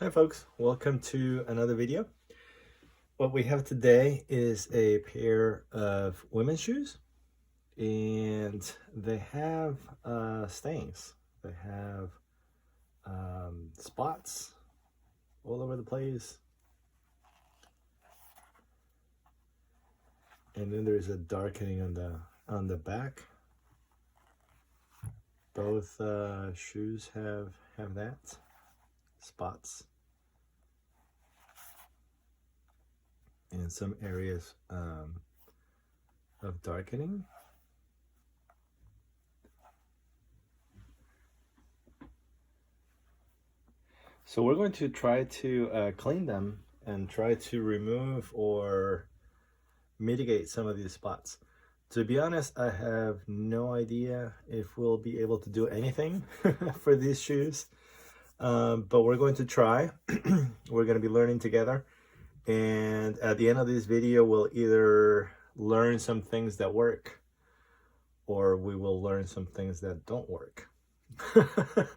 Hi folks, welcome to another video. What we have today is a pair of women's shoes, and they have stains. They have spots all over the place, and then there's a darkening on the back. Both shoes have that spots in some areas of darkening. So we're going to try to clean them and try to remove or mitigate some of these spots. To be honest, I have no idea if we'll be able to do anything for these shoes, but we're going to try. We're going to be learning together, and at the end of this video we'll either learn some things that work or we will learn some things that don't work. But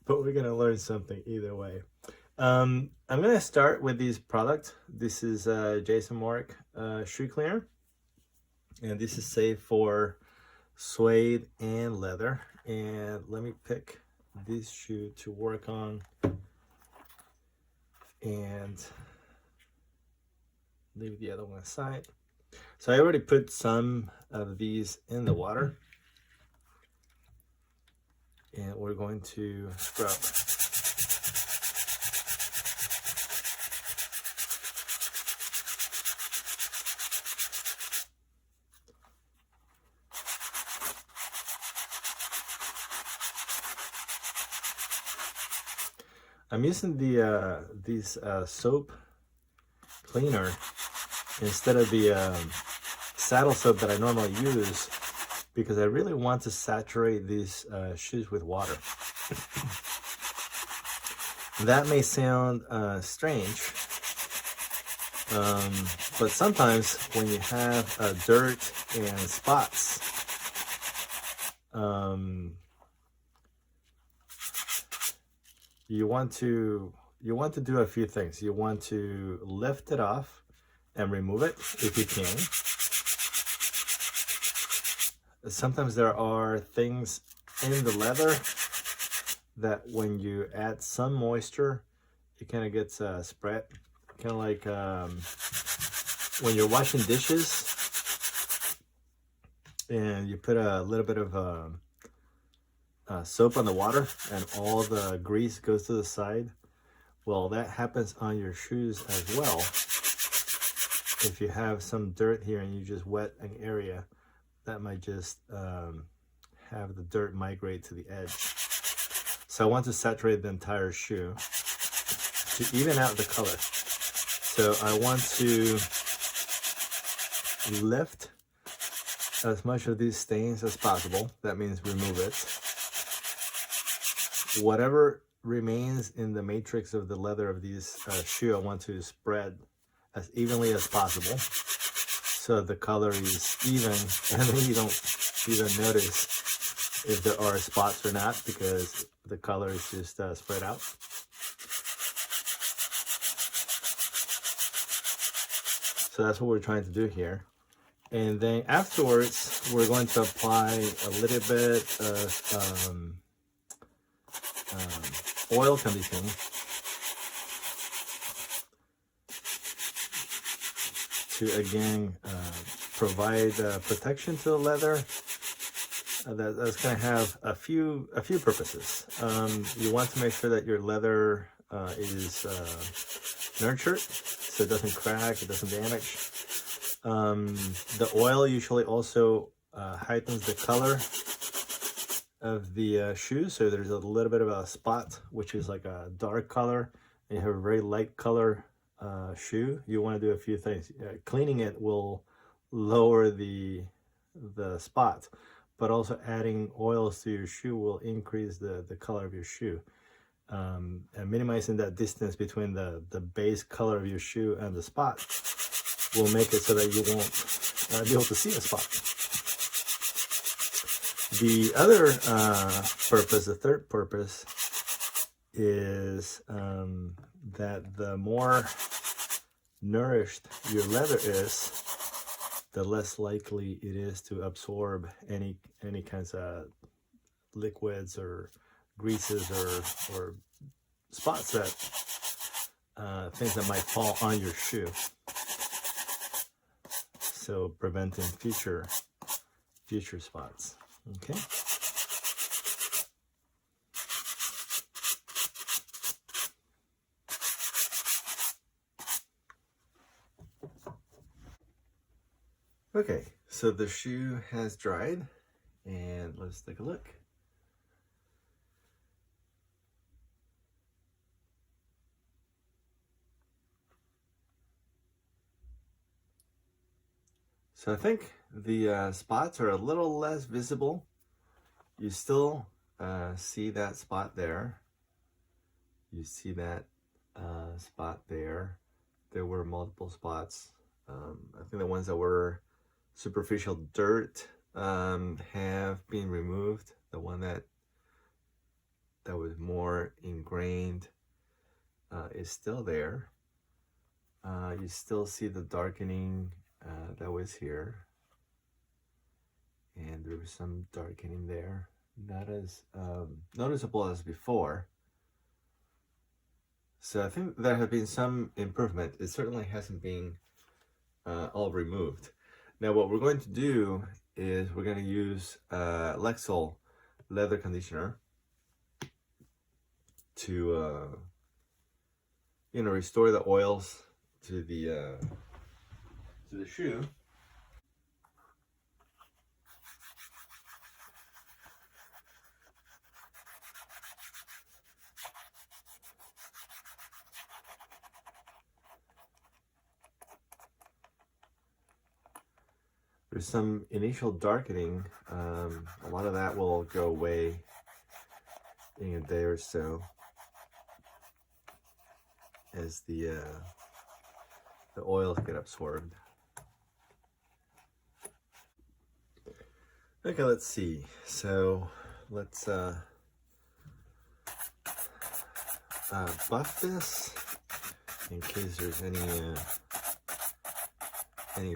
we're gonna learn something either way. I'm gonna start with this product. This is Jason Mark shoe cleaner, and this is safe for suede and leather. And let me pick this shoe to work on and leave the other one aside. So I already put some of these in the water, and we're going to scrub. I'm using these soap cleaner instead of the saddle soap that I normally use, because I really want to saturate these shoes with water. That may sound strange, but sometimes when you have dirt and spots, you want to do a few things. You want to lift it off and remove it if you can. Sometimes there are things in the leather that when you add some moisture, it kind of gets spread. Kind of like when you're washing dishes and you put a little bit of soap on the water and all the grease goes to the side. Well, that happens on your shoes as well. If you have some dirt here and you just wet an area, that might just have the dirt migrate to the edge. So I want to saturate the entire shoe to even out the color. So I want to lift as much of these stains as possible. That means remove it. Whatever remains in the matrix of the leather of these shoe, I want to spread as evenly as possible so the color is even, and then you don't even notice if there are spots or not, because the color is just spread out. So that's what we're trying to do here. And then afterwards, we're going to apply a little bit of oil conditioning to again provide protection to the leather. That's going to have a few purposes. You want to make sure that your leather is nurtured, so it doesn't crack, it doesn't damage. The oil usually also heightens the color of the shoe, so there's a little bit of a spot which is like a dark color and you have a very light color shoe. You want to do a few things. Cleaning it will lower the spot, but also adding oils to your shoe will increase the color of your shoe, and minimizing that distance between the base color of your shoe and the spot will make it so that you won't be able to see a spot. The other purpose, the third purpose, is that the more nourished your leather is, the less likely it is to absorb any kinds of liquids or greases or spots that things that might fall on your shoe. So preventing future spots. Okay. Okay, so the shoe has dried, and let's take a look. So I think the spots are a little less visible. You still see that spot there. You see that spot there. There were multiple spots. I think the ones that were superficial dirt have been removed. The one that was more ingrained is still there. You still see the darkening that was here, and there was some darkening there, not as noticeable as before. So I think there have been some improvement. It certainly hasn't been all removed. Now what we're going to do is we're going to use Lexol leather conditioner to restore the oils to the shoe. There's some initial darkening. A lot of that will go away in a day or so as the oils get absorbed. Okay, let's see. So let's buff this in case there's any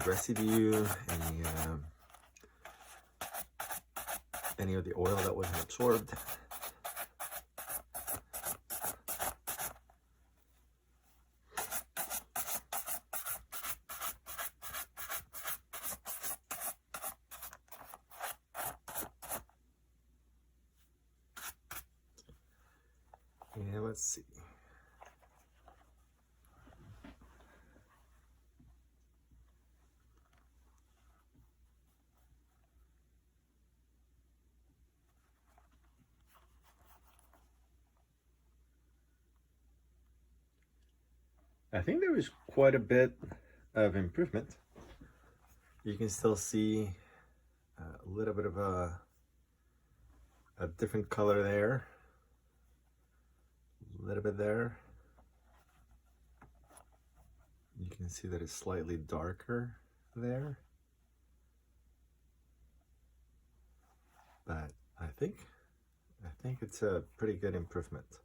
residue, any of the oil that wasn't absorbed. And let's see. I think there is quite a bit of improvement. You can still see a little bit of a different color there, a little bit there. You can see that it's slightly darker there, but I think it's a pretty good improvement.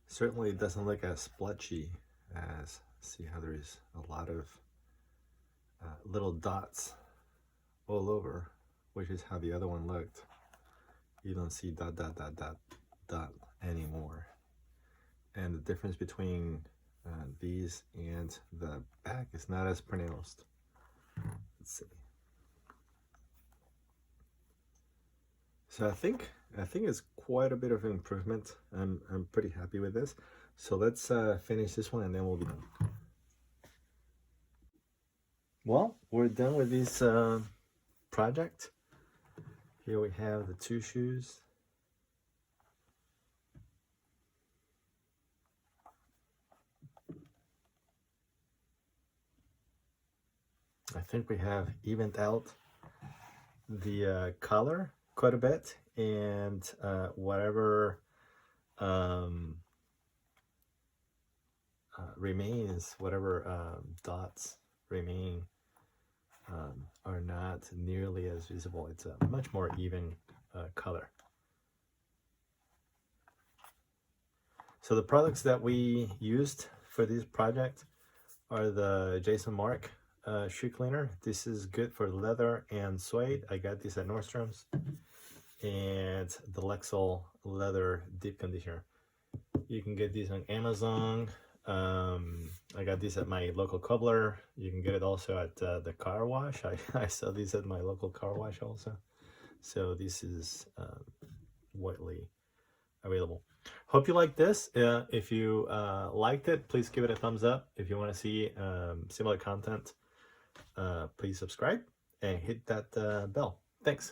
Certainly it doesn't look as splotchy as, see how there is a lot of little dots all over, which is how the other one looked. You don't see dot anymore. And the difference between these and the back is not as pronounced. Let's see. So I think it's quite a bit of improvement. I'm pretty happy with this. So let's finish this one and then we'll be done. Well, we're done with this project. Here we have the two shoes. I think we have evened out the color quite a bit, and whatever remains, whatever dots remain are not nearly as visible. It's a much more even color. So the products that we used for this project are the Jason Mark shoe cleaner. This is good for leather and suede. I got this at Nordstrom's. And the Lexol leather deep conditioner. You can get these on Amazon. I got these at my local cobbler. You can get it also at the car wash. I saw these at my local car wash also. So this is widely available. Hope you like this. If you liked it, please give it a thumbs up. If you want to see similar content, please subscribe and hit that bell. Thanks.